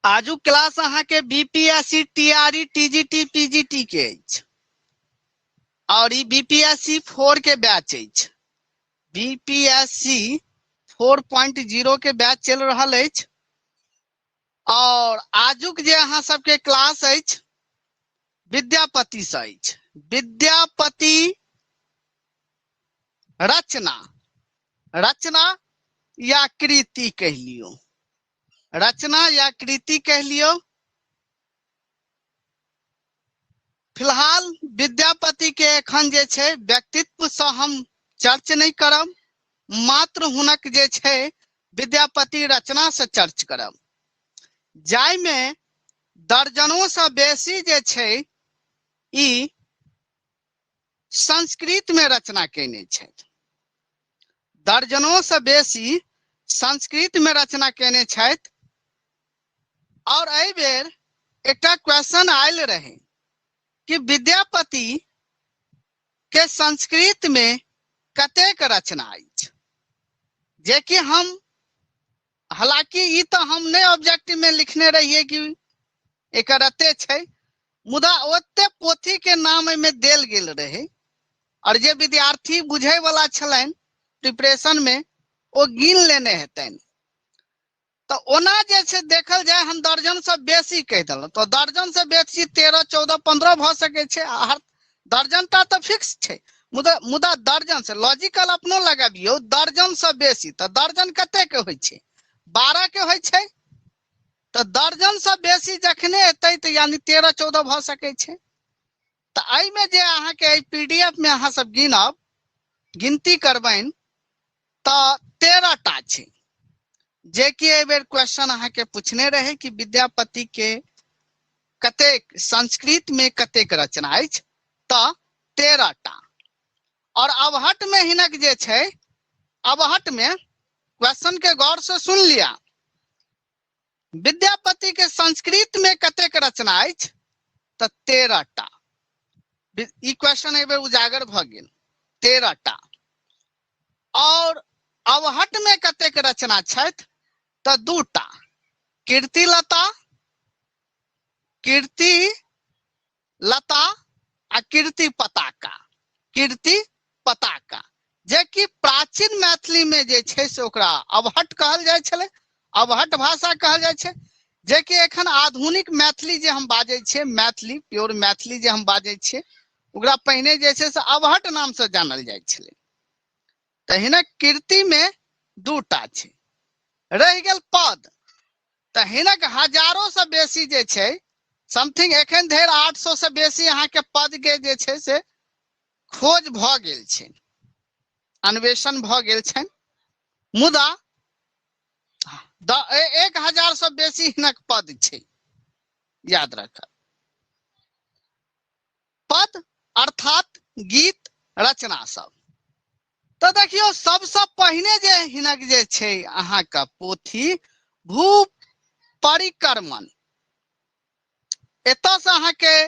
आजू क्लास अहाँ के बीपीएससी टीआरई टीजीटी पीजीटी के अछि और ई बीपीएससी 4 के बैच अछि। बीपीएससी 4.0 के बैच चल रहा अछि और आजुक जे अहाँ सबके क्लास अछि विद्यापति से अछि। विद्यापति रचना या कृति कह लियो, रचना या कृति कह लियो। फिलहाल विद्यापति के एखन जे छै व्यक्तित्व से हम चर्च नहीं करब, मात्र हुनक जे छै विद्यापति रचना से चर्च करब, जाय में दर्जनों से बेसी जे छै ई संस्कृत में रचना केने छथि। दर्जनों से बेसी संस्कृत में रचना केने छथि। और एहि बेर एकटा क्वेश्चन आयल रहे कि विद्यापति के संस्कृत में कतेक रचना अछि, जे कि हम हालांकि ई तो हम नहीं ऑब्जेक्टिव में लिखने रहिए कि एकर एते छै, मुदा ओते पोथी के नाम में देल गेल रहे और जे विद्यार्थी बुझे वाला छलन प्रिपरेशन में ओ गिन लेने हेतन। तो ओना जे छै देखल जाए हम दर्जन से बेसी कह देलहुं, तो दर्जन से बेसी 13, 14, 15 भ सके छै। दर्जन टा तो फिक्स छै, मुदा दर्जन से लॉजिकल अपनो लगाबियो, दर्जन से बेसी तो दर्जन कते के होय छै, 12 के होय छै। तो दर्जन से बेसी जखने एतै तो यानी 13, 14 भ सके छै। तो एहि में जे अहाँ के पीडीएफ में अहाँ सब गिनब, गिनती करबैन तो 13 टा छै, जे कि एहि बेर क्वेश्चन अहाँ के पूछने रहे कि विद्यापति के कतेक संस्कृत में कतेक रचना अछि, तो 13 टा। और अबहट में हिनक जे छै, अबहट में क्वेश्चन के गौर से सुन लिया, विद्यापति के संस्कृत में कतेक रचना अछि, तो 13 टा। ई क्वेश्चन एहि बेर उजागर भ गेल, 13 टा। और अबहट में कतेक रचना छथि, तो 2 टा, कीर्ति लता आ कीर्ति पताका, कीर्ति पताका, जे कि प्राचीन मैथिली में जे छै से ओकरा अबहट कहल जाय छले, अबहट भाषा कहल जाय छै। जे कि एखन आधुनिक मैथिली जे हम बाजै छियै, मैथिली प्योर मैथिली जे हम बाजै छियै, ओकरा पहिने जे छै से अबहट नाम से जानल जाय छले। तो हिनक कीर्ति में 2 टा छै। रह गेल पद, तो हिनक हजारों से बेसी जे छै, समथिंग एखन धरि 800 से बेसी अहाँ के पद के जे छै से खोज भ गेल छै, अन्वेषण भ गेल छै। मुदा 1000 से बेसी हिनक पद छै, याद रखब। पद अर्थात गीत रचना सब। तो देखियो सबसे पहिने जे हिनक जे छै अहाँ का पोथी भू परिक्रमण, एतऽ से अहाँ के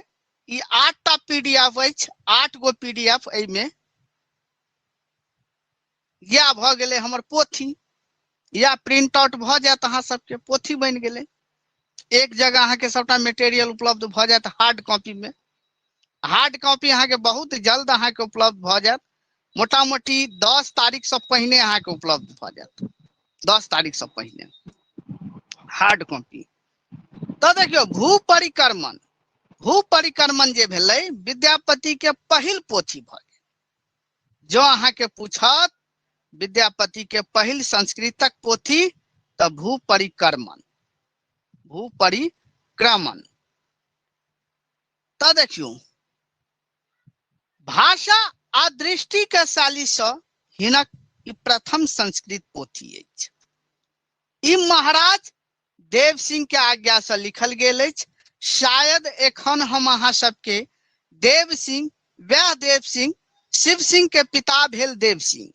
ई 8 टा पीडीएफ अछि, 8 गो पीडीएफ एहि में या भ गेले हमर पोथी, या प्रिंट आउट भ जात, अहाँ सबके पोथी बन गेले। एक जगह अहाँ के सबटा मटेरियल उपलब्ध भ जात हार्ड कॉपी में। हार्ड कॉपी अहाँ के बहुत जल्द अहाँ के उपलब्ध भ जात, मोटा मोटी 10 तारीख से पहले अहाँ के उपलब्ध भ जात, 10 तारीख से पहले हार्ड कॉपी। तो देखियो भू परिक्रमण जे भेलै विद्यापति के पहिल पोथी भ गेल। जो अहाँ के पूछत विद्यापति के पहिल संस्कृतक पोथी, तो भू परिक्रमण। तो देखियो भाषा आ दृष्टि के शैली से हिनक ई प्रथम संस्कृत पोथी अछि। ई महाराज देव सिंह के आज्ञा से लिखल गेल अछि। शायद एखन हम अहाँ सबके देव सिंह, वह देव सिंह, शिव सिंह के पिता भेल देव सिंह।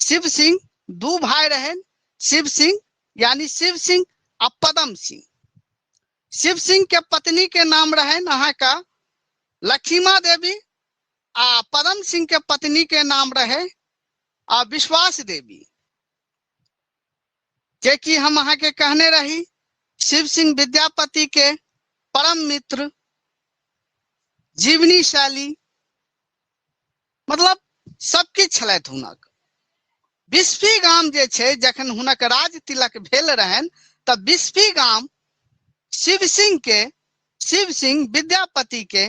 शिव सिंह 2 भाई रहे, शिव सिंह यानी शिव सिंह आ पदम सिंह। शिव सिंह के पत्नी के नाम रहे अहाँ का लक्ष्मा देवी, आ पदम सिंह के पत्नी के नाम रहे विश्वास देवी। जे कि हम अहाँ के कहने रही शिव सिंह विद्यापति के परम मित्र, जीवनीशाली, मतलब सब किछु छलथि हुनक। बिस्फी गाम जे छै, जखन हुनक राज तिलक भेल रहनि तऽ बिस्फी गाम शिव सिंह विद्यापति के,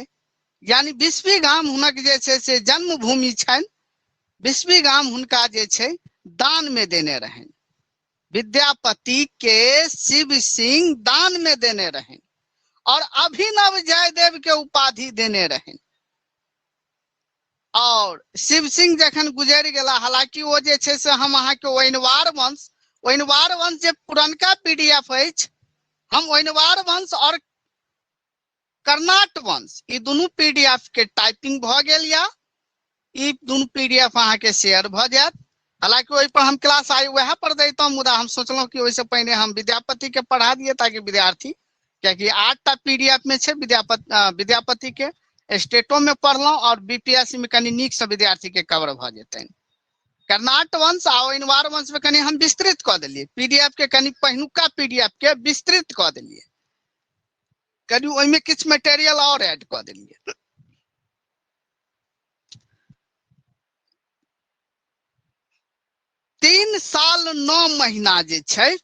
यानी बिस्फी गाम हुनक जे छै से जन्मभूमि छनि। बिस्फी गाम हुनका जे छै दान में देने रहनि, विद्यापति के शिव सिंह दान में देने रहनि और अभिनव जयदेव के उपाधि देने रहनि। और शिव सिंह जखन गुजरि गेला, हालांकि वो जे छै से हम अहाँ के ओइनवार वंश जे पुरनका पीडीएफ अछि, हम ओइनवार वंश और कर्नाट वंश ई दुनू पीडीएफ के टाइपिंग भ गेल या ई दुनू पीडीएफ अहाँ के शेयर भ जायत। हालांकि ओहि पर हम क्लास आई वह पर दैतौ, मुदा हम सोचलहुं कि ओहिसे पहिने हम विद्यापति के पढ़ा दिए ताकि विद्यार्थी, क्योंकि 8टा पीडीएफ में छै विद्यापति के, स्टेटो में पढ़लहुं और बीपीएससी में कनी नीक से विद्यार्थी के कवर भ जेतनि। कर्नाट वंश आ ओइनवार वंश में कनी हम विस्तृत क देलिए, पीडीएफ के कनी पहिनुका पीडीएफ के विस्तृत क देलिए, कनी ओहि में किछु मटेरियल और ऐड क देलिए। 3 साल 9 महीना जे छै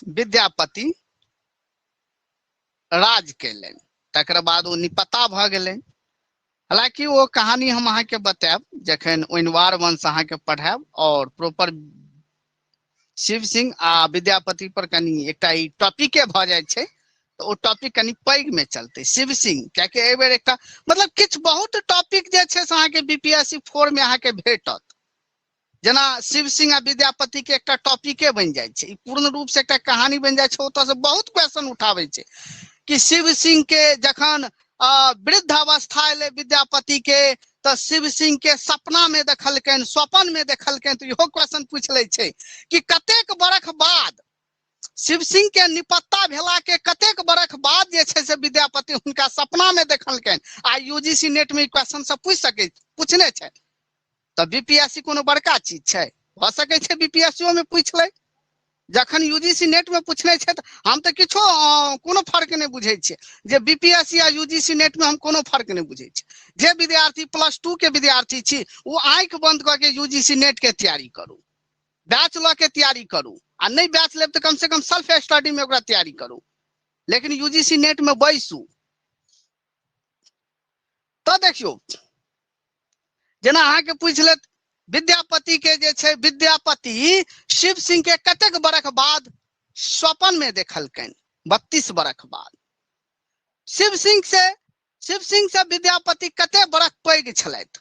विद्यापति राज केलनि, तकर बाद ओ निपता भ गेलनि। हालांकि वो कहानी हम अहाँ के बतायब जखन ओइनवार वंश अहाँ के पढ़ायब और प्रॉपर शिव सिंह आ विद्यापति पर कनी एकटा ई टॉपिके भ जाय छै, तो ओ टॉपिक कनी पैग में चलते। शिव सिंह कियाकि एहि बेर एकटा मतलब किछु बहुत टॉपिक जे छै से अहाँ के बीपीएससी 4 में अहाँ के भेटत, जेना शिव सिंह आ विद्यापति के एकटा टॉपिके बनि जाय छै, पूर्ण रूप से एकटा कहानी बनि जाय छै। ओतऽ से बहुत क्वेश्चन उठाबै छै कि शिव सिंह के जखन वृद्ध अवस्था एले विद्यापति के, तो शिव सिंह के सपना में देखलकनि, स्वप्न में देखलकनि, तो इहो क्वेश्चन पूछ ले छै कि कतेक बरख बाद शिव सिंह के निपत्ता भेला के कतेक बरख बाद जे छै से विद्यापति हुनका सपना में देखलकनि। आ यूजीसी नेट में क्वेश्चन सब पूछने छै, तो बीपीएससी कोनो बड़का चीज छै, भ सकै छै बीपीएससी में पूछ ले। जखन यूजीसी नेट में पूछने छै त हम तो किछो कोनो फर्क नहीं बुझे छे, जे बीपीएससी आ यूजीसी नेट में हम कोनो फर्क नहीं बुझे छे। जे विद्यार्थी +2 के विद्यार्थी छी वो आंख बंद क के यूजीसी नेट के तैयारी करू, बैच ल के तैयारी करू, आ नहीं बैच लेब तो कम से कम सेल्फ स्टडी में ओकरा तैयारी करू, लेकिन यूजीसी नेट में बैसू। तो देखियो जेना अहाँ के पूछ लेत विद्यापति के जे छै, विद्यापति शिव सिंह के कतेक बरख बाद स्वप्न में देखलकनि, 32 बरख बाद। शिव सिंह से विद्यापति कते बरख पैघ छलथि,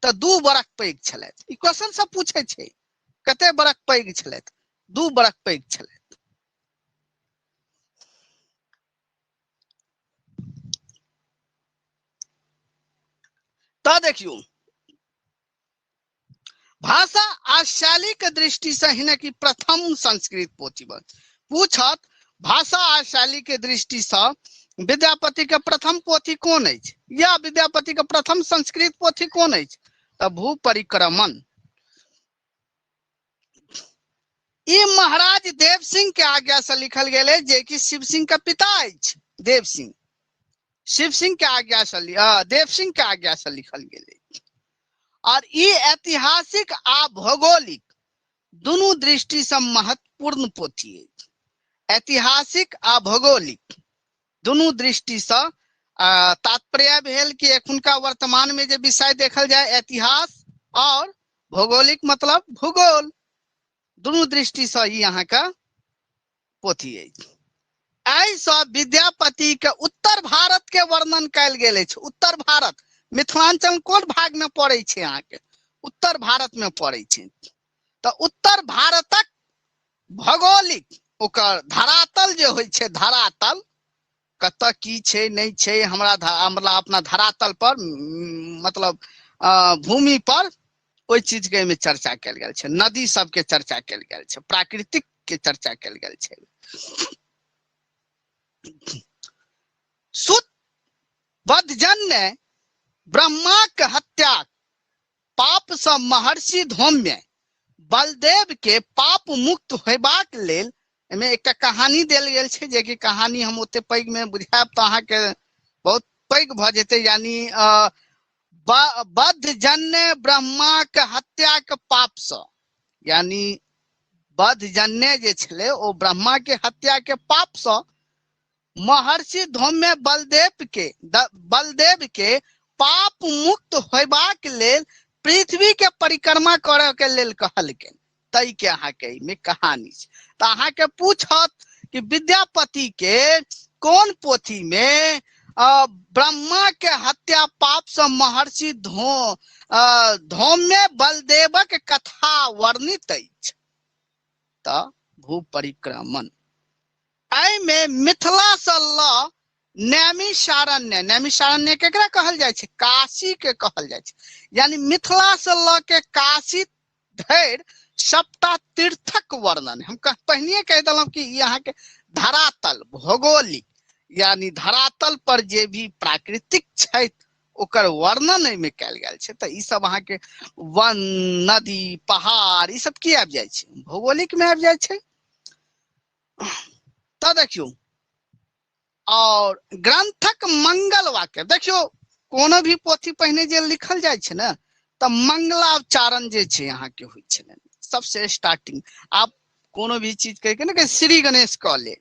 तो 2 बरख पैघ छलथि। ई क्वेश्चन सब पूछे छै, कते बरख पैघ छलथि, 2 बरख पैघ छलथि। तो देखियो भाषा आ शैली के दृष्टि से हिनकी प्रथम संस्कृत पोथी पूछत, भाषा आ शैली के दृष्टि से विद्यापति के प्रथम पोथी कौन है, या विद्यापति के प्रथम संस्कृत पोथी कौन है, तो भू परिक्रमण। ई महाराज देव सिंह के आज्ञा से लिखल गेल, जे कि शिव सिंह के पिता अछि। देव सिंह शिव सिंह के आज्ञा से देव सिंह के आज्ञा से लिखल गेल, और ये ऐतिहासिक आ भौगोलिक दोनों दृष्टि से महत्वपूर्ण पोथी है। ऐतिहासिक आ भौगोलिक दोनों दृष्टि से तात्पर्य भेल कि एखुनका वर्तमान में जे विषय देखल जाए, इतिहास और भौगोलिक मतलब भूगोल, दोनों दृष्टि से ही यहाँ का पोथी है। ऐसा विद्यापति के उत्तर भारत के वर्णन कल गेल छै। उत्तर भारत मिथिलांचल कोन भाग में पड़े छै, अहाँ के उत्तर भारत में पड़े छै। तो उत्तर भारतक भौगोलिक ओकर धरातल जे होइ छै, धरातल कत की छै नहीं छै, हमरा अपना धरातल पर मतलब भूमि पर ओई चीज के में चर्चा कल गेल छै। नदी सब के चर्चा कल गेल छै, प्राकृतिक के चर्चा कल गेल छै। सुत वधजन्य ब्रह्मा के हत्या पाप से महर्षि धौम्य बलदेव के पाप मुक्त होबाक लेल एमे एक कहानी देल गेल छै, जे कि कहानी हम ओते पैघ में बुझायब तऽ अहाँके बहुत पैघ भऽ जेतै। यानी बद्ध जन्य ब्रह्मा के हत्या के पाप सँ, यानी बद्ध जन्य जे छलै ओ ब्रह्मा के हत्या के पाप सँ महर्षि धौम्य बलदेव के पाप मुक्त होयबाक लेल पृथ्वी के परिक्रमा करय के लेल कहलकै। तै के अहाँके में कहानी छै। तऽ अहाँके पूछत कि विद्यापति के कोन पोथी में ब्रह्मा के हत्या पाप से महर्षि धौम्य बलदेवक कथा वर्णित अछि? तऽ भू परिक्रमण। में मिथिला से ल नैमिषारण्य, नैमिषारण्य केकरा कहल जाय छै? काशी के कहल जाय छै। यानी मिथिला से ल के काशी धरि सबटा तीर्थक वर्णन। हम पहिने कह देलहुं कि यहाँ के धरातल भौगोलिक, यानी धरातल पर जे भी प्राकृतिक छै ओकर वर्णन एहिमे कयल गेल छै। तऽ ई सब अहाँके वन, नदी, पहाड़ ई सब की आबि जाइ छै? भौगोलिक में आबि जाइ छै। तऽ देखियो, और ग्रंथक मंगल वाक्य देखियो, कोनो भी पोथी पहिने जे लिखल जाइ छै ने तऽ मंगलाचरण जे छै अहाँके होइ छै सबसे स्टार्टिंग। आप कोनो भी चीज कह के ना श्री गणेश कह ले,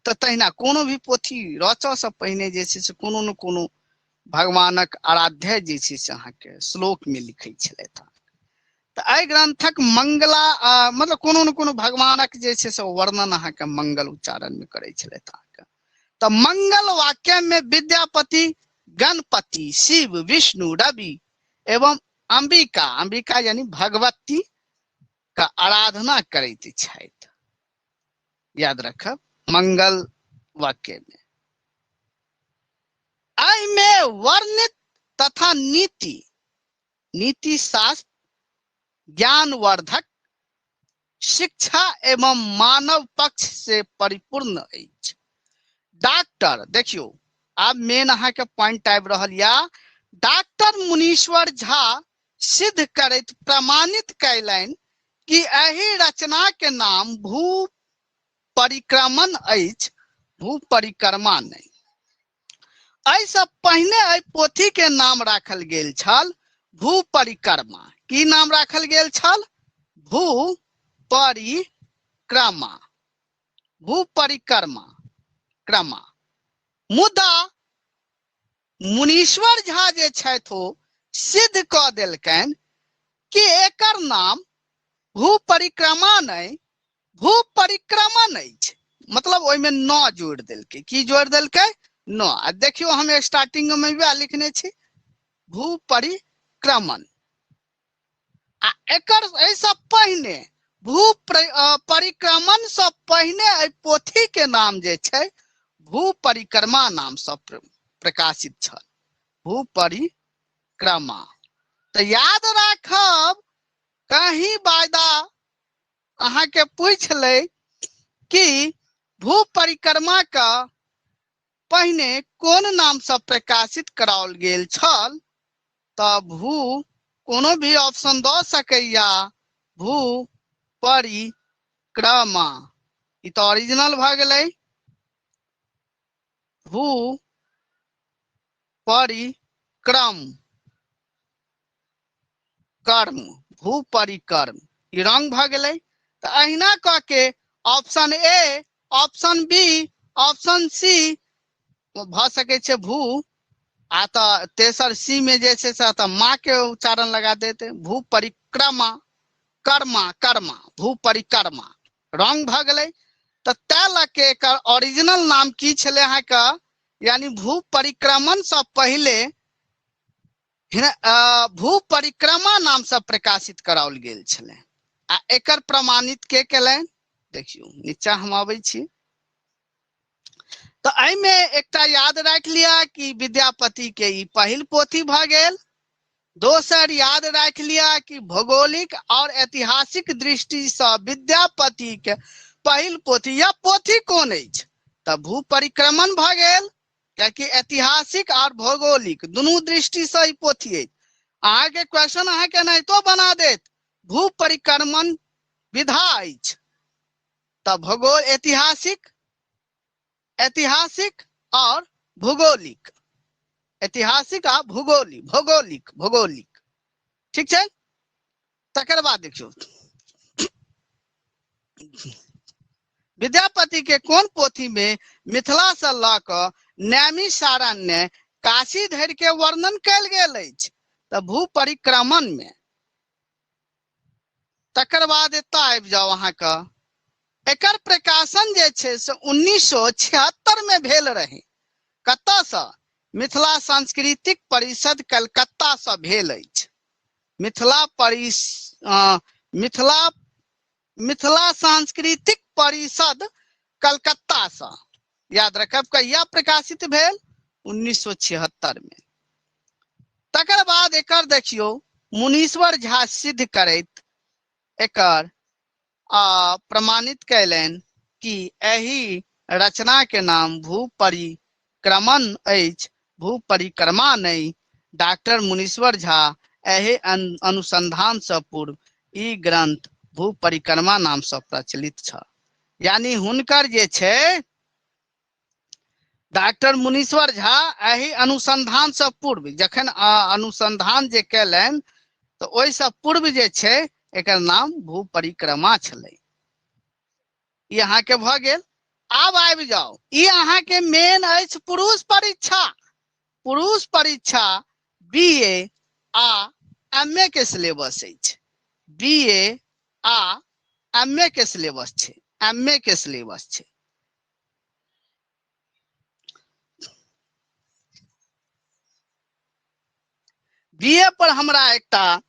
तऽ तहिना कोनो भी पोथी रचऽ से पहिने जे छै से कोनो न कोनो भगवानक आराध्य जे छै से अहाँके श्लोक में लिखै छलथि। तऽ एहि ग्रंथक मंगला मतलब कोनो न कोनो भगवानक जे छै से वर्णन अहाँके मंगल उच्चारण में करै छलथि अहाँके। तऽ मंगल वाक्य में विद्यापति गणपति, शिव, विष्णु, रवि एवं अंबिका, अंबिका यानी भगवती का आराधना करैत छथि। याद रखब मंगल वाक्य में। आई में वर्णित तथा नीति, नीति शास्त्र, ज्ञानवर्धक, शिक्षा एवं मानव पक्ष से परिपूर्ण अछि। डॉक्टर देखियो, आब मेन अहाँके पॉइंट आबि रहल या। डॉक्टर मुनीश्वर झा सिद्ध करैत प्रमाणित कयलनि कि एहि रचना के नाम भू परिक्रमण अछि, भू परिक्रमा नहीं। एहिसँ पहिने एहि पोथी के नाम राखल गेल छल भू परिक्रमा। की नाम राखल गेल छल? भू परिक्रमा, भू परिक्रमा क्रमा। मुदा मुनीश्वर झा जे छथि ओ सिद्ध कऽ देलकनि कि एकर नाम भू परिक्रमा नहीं भू परिक्रमण अछि। मतलब ओहिमे न जोड़ि देलकै। की जोड़ि देलकै? न। आ देखियो हम स्टार्टिंग में भी लिखने छी भू परिक्रमण। आ एकर एहिसँ पहिने भू परिक्रमण से पहिने एहि पोथी के नाम जे छै भू परिक्रमा नाम से प्रकाशित छल, भू परिक्रमा। तऽ याद राखब, कहीं वायदा अहाँके पूछ ले कि भू परिक्रमा का पहिने कोन नाम से प्रकाशित कराओल गेल छल, तऽ भू कोनो भी ऑप्शन दऽ सकैया। भू परिक्रमा ई तऽ ओरिजिनल भऽ गेलै। भू परिक्रम कर्म, भू परिक्रम ई रंग भऽ गेलै। तऽ अहिना कऽ के option A, option B, option C भऽ सकै छै भू, आ तऽ तेसर सी में जे छै से माँ के उच्चारण लगा देते भू परिक्रमा कर्मा, कर्मा भू परिक्रमा रंग भऽ गेलै। तऽ तै लऽ के एकर ओरिजिनल नाम की छलै अहाँके, यानी भू परिक्रमण से पहले भू परिक्रमा नाम से प्रकाशित कराओल गेल छलै। आ एकर प्रमाणित के केलनि? देखियो नीचा हम आबै छी। तऽ एहिमे एकटा याद राख लिया कि विद्यापति के ई पहिल पोथी भऽ गेल। दोसर याद राख लिया कि भौगोलिक और ऐतिहासिक दृष्टि से विद्यापति के पहिल पोथी या पोथी कोन अछि? तऽ भू परिक्रमण भऽ गेल, कियाकि ऐतिहासिक और भौगोलिक दुनू दृष्टि से ई पोथी अछि। अहाँके क्वेश्चन अहाँके एनाहितो बना देत भू परिक्रमण विधा अछि, तो भूगोल ऐतिहासिक, ऐतिहासिक और भूगोलिक, ऐतिहासिक आ भूगोलिक, भौगोलिक, भौगोलिक, ठीक है। तकर बाद देखियो विद्यापति के कोन पोथी में मिथिला से ल क नैमिषारण्य काशी धरि के वर्णन कयल गेल अछि? तो भू परिक्रमण में। तकर बाद एतय आबि जाओ अहाँ का एकर प्रकाशन जे छै से 1976 में भेल रहे। कतऽ सँ? मिथिला सांस्कृतिक परिषद कलकत्ता से भेल अछि। मिथिला सांस्कृतिक परिषद कलकत्ता से, याद रखब कहिया प्रकाशित भेल? 1976 में। तकर बाद एकर देखियो मुनीश्वर झा सिद्ध करैत एकर प्रमाणित कैलनि कि एहि रचना के नाम भू परिक्रमण अछि, भू परिक्रमा नहीं। डॉक्टर मुनीश्वर झा एहि अनुसंधान से पूर्व ई ग्रंथ भू परिक्रमा नाम से प्रचलित छ। यानी हुनकर जे छै डॉक्टर मुनीश्वर झा एहि अनुसंधान से पूर्व जखन अनुसंधान जे कैलनि तो ओहि से पूर्व जे छै एकर नाम भू परिक्रमा छलै। ई अहाँ के भ गेल। आब आबि जाओ ई अहाँ के मेन अछि पुरुष परीक्षा। पुरुष परीक्षा बीए आ एमए के सिलेबस अछि। बीए आ एमए के सिलेबस छै, एमए के सिलेबस छै। बीए पर हमरा एकटा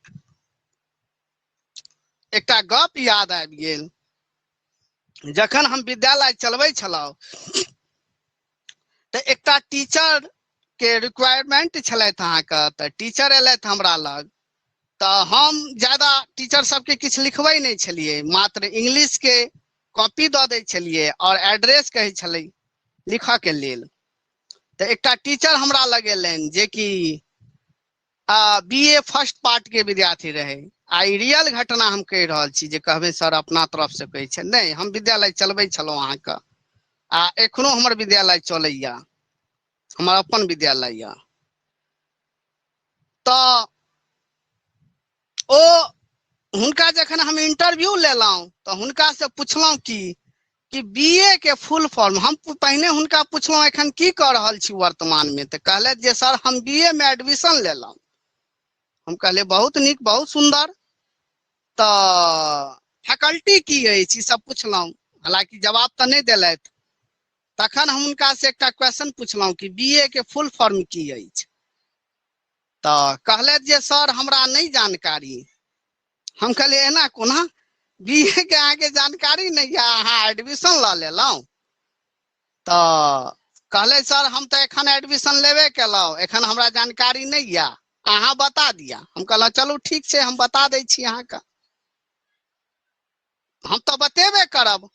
गप याद आबि गेल। जखन हम विद्यालय चलबै छलहुँ तो एकटा टीचर के रिक्वायरमेंट छलथि अहाँके, तो टीचर एलथि हमरा लग। तो हम ज्यादा टीचर सबके किछु लिखबै नहीं छलिए, मात्र इंग्लिश के कॉपी दऽ दै छलिए और एड्रेस कहै छलै लिखऽ के लेल। तो एकटा टीचर हमरा लग एलनि जे कि बीए फर्स्ट पार्ट के विद्यार्थी रहे। आई रियल घटना हम कहि रहल छी, जे कहबै सर अपना तरफ से कहै छै, नहीं हम विद्यालय चलबै छलहुँ अहाँके आ एखनो हमर विद्यालय चलैया, हमर अपन विद्यालय यऽ। तो ओ हुनका जखन हम इंटरव्यू लेलहुँ तो हुनका से पुछलहुँ कि बीए के फुल फॉर्म, हम पहिने हुनका पुछलहुँ एखन की कऽ रहल छी वर्तमान में, तो कहलथि जे सर हम बीए में एडमिशन लेलहुँ। हम कहले बहुत नीक, बहुत सुंदर। तो फैकल्टी की अछि ई सब पुछलहुँ, हालांकि जवाब तो नहीं देलथि। तखन हम हुनका से एकटा क्वेश्चन पुछलहुँ कि बीए के फुल फॉर्म की अछि? तो कहलथि जे सर हमरा नहीं जानकारी। हम कहलिए एना कोना, बीए के अहाँ के जानकारी नहीं है, अहाँ एडमिशन लऽ लेलहुँ? तो कहले सर हम तो एखन एडमिशन लेबे केलहुँ, एखन हमरा जानकारी नहीं है, अहाँ बता दिया। हम कहलहुँ चलू ठीक छै, हम बता दै छी अहाँके। हम तो बतेबे करब।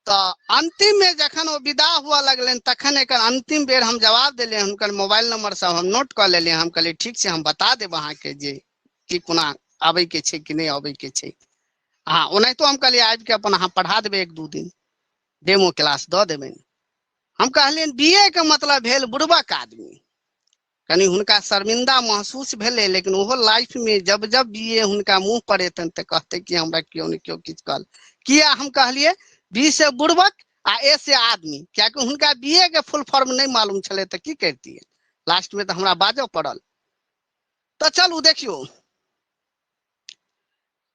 तो अंतिम में जखन वो विदा हुआ लगलन तखन एकर अंतिम बेर हम जवाब देलिए। हुनकर मोबाइल नंबर सब हम नोट कर लेलिए। हम कहलिए ठीक छै, हम बता देब अहाँ के जे कि कोना आबे के छै कि नहीं आबे के छै। हाँ ओनाहितो हम कहलिए आबि के अपन अहाँ पढ़ा देबै, 1-2 दिन डेमो क्लास दऽ देबै। हम कहलिए बीए के मतलब भेल बुड़बक आदमी। कनी हुनका शर्मिंदा महसूस भेलै, लेकिन ओहो लाइफ में जब जब बीए हुनका मुंह पर एतन तो कहते कि हमरा क्यों नहीं क्यों किछु कहल। किया हम कहलिए बी से बुड़बक आ ए से आदमी, क्या कि हुनका बीए के फुल फॉर्म नहीं मालूम छलै तो की करतियै। लास्ट में तो हमरा बाजऽ पड़ल। तो चलू देखियो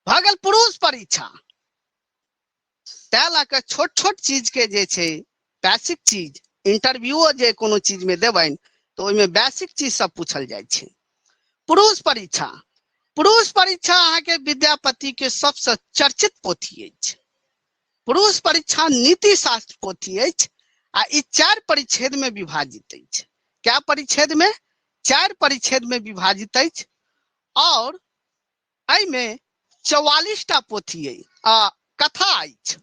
भऽ गेल पुरुष परीक्षा। तै लऽ कऽ छोट छोट चीज के जे छै बेसिक चीज, इंटरव्यूओ जे कोनो चीज में देबनि तो ओहिमे बेसिक चीज सब पूछल जाइ छै। पुरुष परीक्षा, पुरुष परीक्षा अहाँ के विद्यापति के सबसे चर्चित पोथी अछि। पुरुष परीक्षा नीति शास्त्र पोथी अछि आ ई 4 परिच्छेद में विभाजित अछि। क्या परिच्छेद में? 4 परिच्छेद में विभाजित अछि और एहिमे 44टा पोथी अछि, कथा अछि।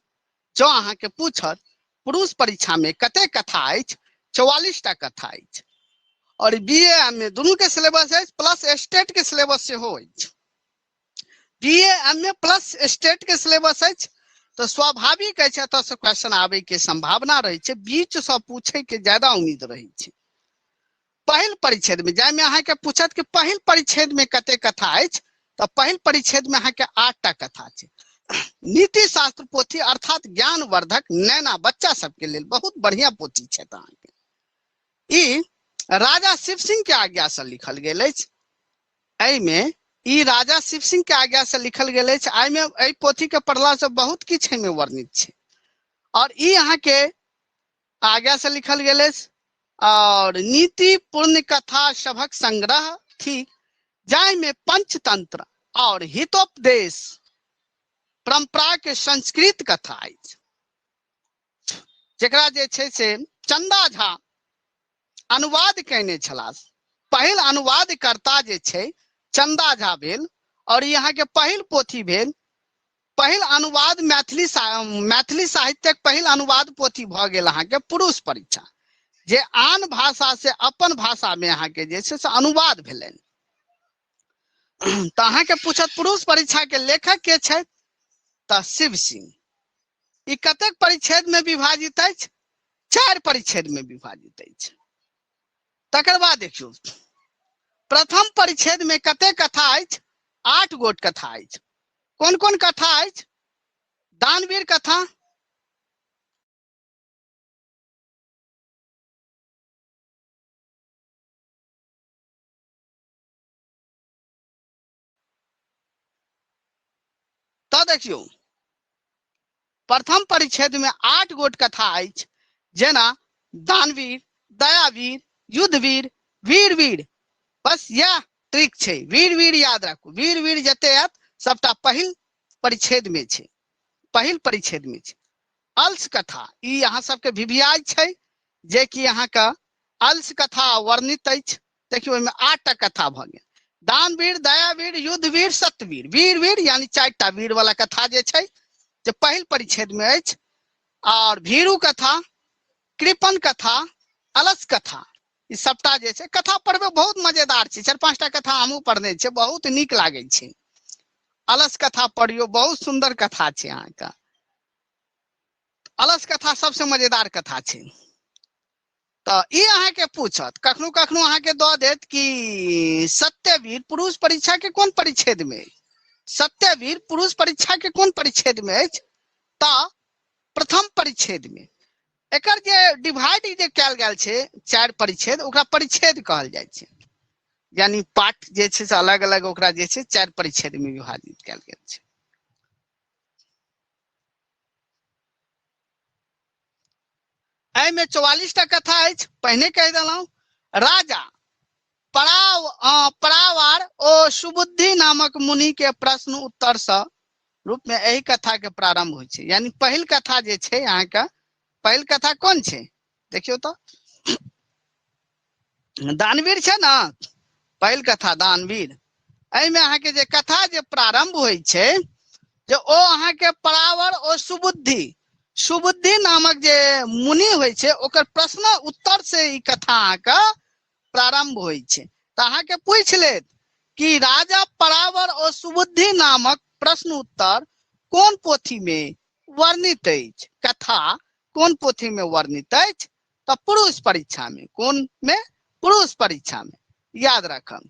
जो अहाँ के पूछत पुरुष परीक्षा में कते कथा अछि, 44टा कथा अछि। और बीए में दोनों के सिलेबस है प्लस स्टेट के सिलेबस से हो। बीए एमए प्लस स्टेट के सिलेबस है। तो स्वाभाविक है एतऽ से क्वेश्चन आबै के संभावना रहे छै, बीच से पूछे के ज्यादा उम्मीद रहे छै। पहिल परिच्छेद में जाय में अहाँ के पूछत कि पहिल परिच्छेद में कते कथा अछि, तो पहिल परिच्छेद में अहाँ के 8 टा कथा छै। नीति शास्त्र पोथी अर्थात ज्ञानवर्धक नैना बच्चा सबके लेल बहुत बढ़िया पोथी छै। अहाँ के ई राजा शिव सिंह के आज्ञा से लिखल गेल अछि। एहि में ई राजा शिव सिंह के आज्ञा से लिखल गेल अछि। एहि में एहि पोथी के पढ़ला से बहुत किछु एहिमे वर्णित छै और ई अहाँ के आज्ञा से लिखल गेल अछि। और नीति पूर्ण कथा सभक संग्रह थी, जाहि में पंचतंत्र और हितोपदेश परंपरा के संस्कृत कथा अछि, जेकरा जे छै से चंदा झा अनुवाद कैने छलाह। पहिल अनुवादकर्ता जे छै चंदा झा भेल और यहाँ के पहिल पोथी भेल। पहिल अनुवाद मैथिली साहित्यक पहिल अनुवाद पोथी भ गेल अहाँ के पुरुष परीक्षा, जे आन भाषा से अपन भाषा में अहाँ के जे छै से अनुवाद भेलनि। तो अहाँ के पूछत पुरुष परीक्षा के लेखक के छै, तो शिव सिंह। ई कतेक परिच्छेद में विभाजित अछि? 4 परिच्छेद में विभाजित अछि। तकर बाद देखियो प्रथम परिच्छेद में कते कथा अछि? 8 गोट कथा अछि। कोन कोन कथा अछि? दानवीर कथा, तो देखियो प्रथम परिच्छेद में 8 गोट कथा अछि, जेना दानवीर, दयावीर, युद्धवीर, वीरवीर। बस यह ट्रिक छै, वीरवीर याद राखू। वीरवीर जते आयत सबटा पहिल परिच्छेद में छै, पहिल परिच्छेद में छै। अलस कथा ई अहाँ सबके भिभियाई छै, जे कि अहाँ का अलस कथा वर्णित अछि। देखियो ओहिमे 8 टा कथा भ गेल। दानवीर, दयावीर, युद्धवीर, सत्यवीर, वीरवीर यानी 4 टा वीर वाला कथा जे छै जे पहिल परिच्छेद में अछि। और भीरू कथा, कृपन कथा, अलस कथा, ई सबटा जे छै कथा पढ़बे बहुत मजेदार छै। 4-5 टा कथा हमहूँ पढ़ने छै, बहुत नीक लागे छै। अलस कथा पढ़ियो, बहुत सुंदर कथा छै। अहाँ का अलस कथा सबसे मजेदार कथा छै। तो ई अहाँ के पूछत, कखनो कखनो अहाँ के दऽ देत कि सत्यवीर पुरुष परीक्षा के कोन परिच्छेद में? सत्यवीर पुरुष परीक्षा के कोन परिच्छेद में अछि? तो प्रथम परिच्छेद में। एकर जे डिवाइड जे कैल गेल छै 4 परिच्छेद, ओकरा परिच्छेद कहल जाइ छै। यानी पाठ जे छै से अलग अलग ओकरा जे छै 4 परिच्छेद में विभाजित कैल गेल छै। एहि में 44 टा कथा अछि। पहिने कह देलहुं, राजा परावार ओ सुबुद्धि नामक मुनि के प्रश्न उत्तर से रूप में एही कथा के प्रारंभ होइ छै। यानी पहिल कथा जे छै अहाँ का, पहिल कथा कोन छै देखियो तो दानवीर छै ना, पहिल कथा दानवीर। एहि में अहाँ के जे कथा जे प्रारंभ होइ छै, जे ओ अहाँ के परावर ओ सुबुद्धि, सुबुद्धि नामक जे मुनि होइ छै ओकर प्रश्न उत्तर से ई कथा अहाँ का प्रारंभ होइ छै। तो अहाँ के पूछ लेत कि राजा परावर और सुबुद्धि नामक प्रश्न उत्तर कोन पोथी में वर्णित अछि? कथा कोन पोथी में वर्णित अछि? तो पुरुष परीक्षा में। कोन में? पुरुष परीक्षा में। याद रखब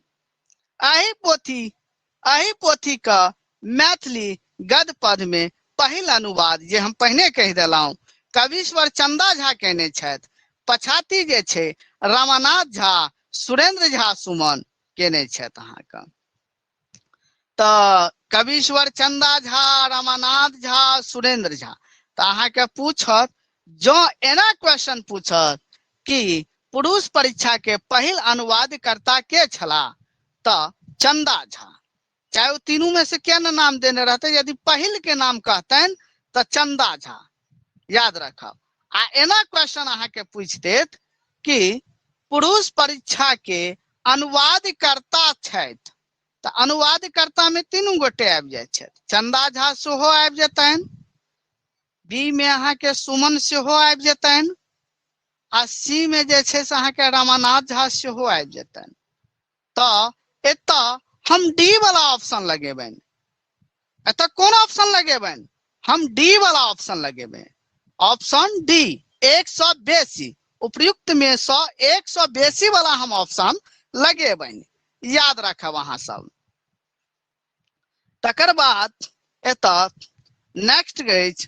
एही पोथी का मैथिली गद्य पद में पहिल अनुवाद जे हम पहिने कह देलहुं, कविश्वर चंदा झा केने छथि। पछाती जे छै रामानाथ झा, सुरेंद्र झा सुमन केने छथि। अहाँ का तो कविश्वर चंदा झा, रामानाथ झा, सुरेंद्र झा। तो अहाँ के पूछत, जो एना क्वेश्चन पूछत कि पुरुष परीक्षा के पहिल अनुवादकर्ता के छला, तो चंदा झा। चाहे वो तीनों में से क्या नाम देने रहते, यदि पहिल के नाम कहतन तो चंदा झा। याद रखब। आ एना क्वेश्चन अहाँ के पूछ देत कि पुरुष परीक्षा के अनुवादकर्ता छथि, तो अनुवादकर्ता में तीनों गोटे आबि जाय छथि। चंदा झा सेहो आबि जेतनि, बी में अहाँ के सुमन सेहो आबि जेतनि, आ सी में जे छै से अहाँ के रामानाथ झा सेहो आबि जेतनि। तो एतऽ हम डी वाला ऑप्शन लगेबनि। एतऽ कोन ऑप्शन लगेबनि? हम डी वाला ऑप्शन लगेबे, ऑप्शन डी 100 बेसी, उपयुक्त में 100 100 बेसी वाला हम ऑप्शन लगेबे, याद रखब अहाँ सब। तकर बाद एतऽ नेक्स्ट अछि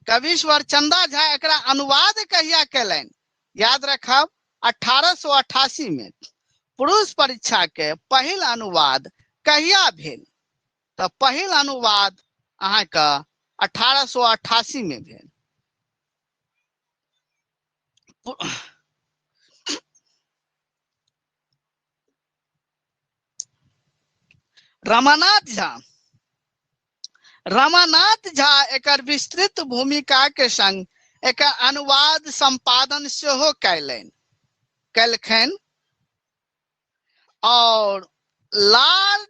कविश्वर चंदा झा एकरा अनुवाद कहिया केलनि, याद रखब 1888 में। पुरुष परीक्षा के पहिल अनुवाद कहिया भेल, तऽ पहिल अनुवाद अहाँके 1888 में भेल। रमानाथ झा एकर विस्तृत भूमिका के संग एकर अनुवाद संपादन सेहो कैलखिन और लॉर्ड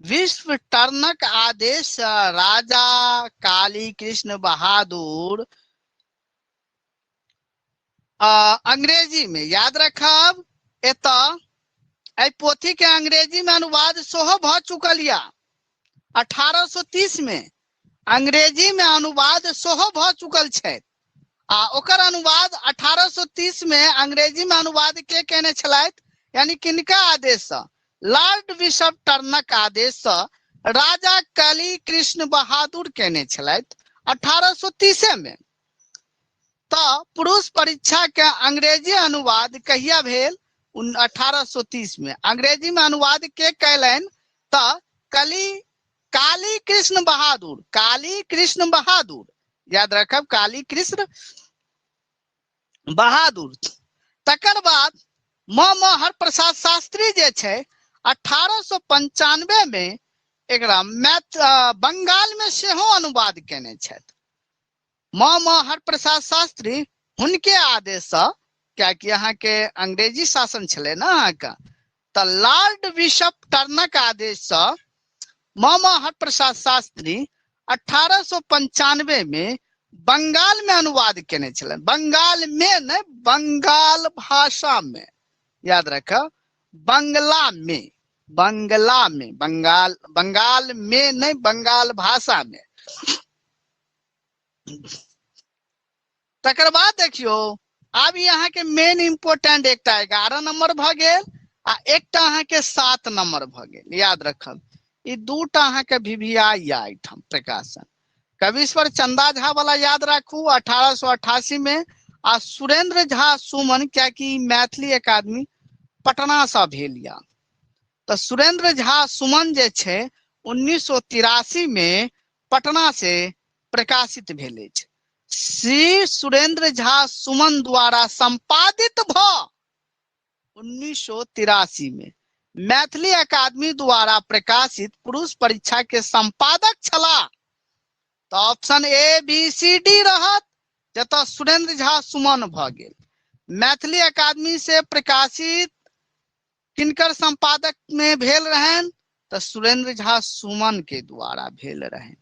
विश्वटर्नक आदेश राजा काली कृष्ण बहादुर अंग्रेजी में, याद रखब एतऽ पोथी के अंग्रेजी में अनुवाद सेहो भ चुकल या 1830 में अंग्रेजी में अनुवाद सेहो भ चुकल छै। आ ओकर अनुवाद 1830 में अंग्रेजी में अनुवाद के केने छलथि, यानी किनका आदेश से, लॉर्ड विश्वटर्नक आदेश से राजा काली कृष्ण बहादुर केने छलथि 1830 में। तो पुरुष परीक्षा के अंग्रेजी अनुवाद कहिया भेल, 1830 में। अंग्रेजी में अनुवाद के कैलन तो काली कृष्ण बहादुर, याद रखब काली कृष्ण बहादुर। तकर बाद म हरप्रसाद शास्त्री जे छै 1895 में एकरा बंगाल में सेहो अनुवाद केने छथि। म हरप्रसाद शास्त्री हुनके आदेश से, क्या कि यहाँ के अंग्रेजी शासन छले ना अहाँ का, तो लॉर्ड विश्वटर्नक आदेश से म हरप्रसाद शास्त्री 1895 में बंगाल में अनुवाद केने छले। बंगाल में नहीं, बंगाल भाषा में, याद रखो बंगला में, बंगाल में नहीं, बंगाल भाषा में। तकर बाद देखियो अब यहाँ के मेन इम्पोर्टेंट एकटा 11 नंबर भ गेल आ एकटा अहाँ के 7 नंबर भ गेल, याद रखब। ई दूटा अहाँ के भिभिया या एठाम प्रकाशन कविश्वर चंदा झा वाला याद राखू 1888 में, आ सुरेंद्र झा सुमन, क्या कि मैथिली अकादमी पटना से भेल या। तो सुरेंद्र झा सुमन जे छै 1983 में पटना से प्रकाशित भेल छै। श्री सुरेंद्र झा सुमन द्वारा संपादित भ 1983 में मैथिली अकादमी द्वारा प्रकाशित पुरुष परीक्षा के संपादक छला। तो option A B C D रहत, जतऽ सुरेंद्र झा सुमन भ गेल। मैथिली अकादमी से प्रकाशित किनकर संपादक में भेल रहन, तो सुरेंद्र झा सुमन के द्वारा भेल रहन।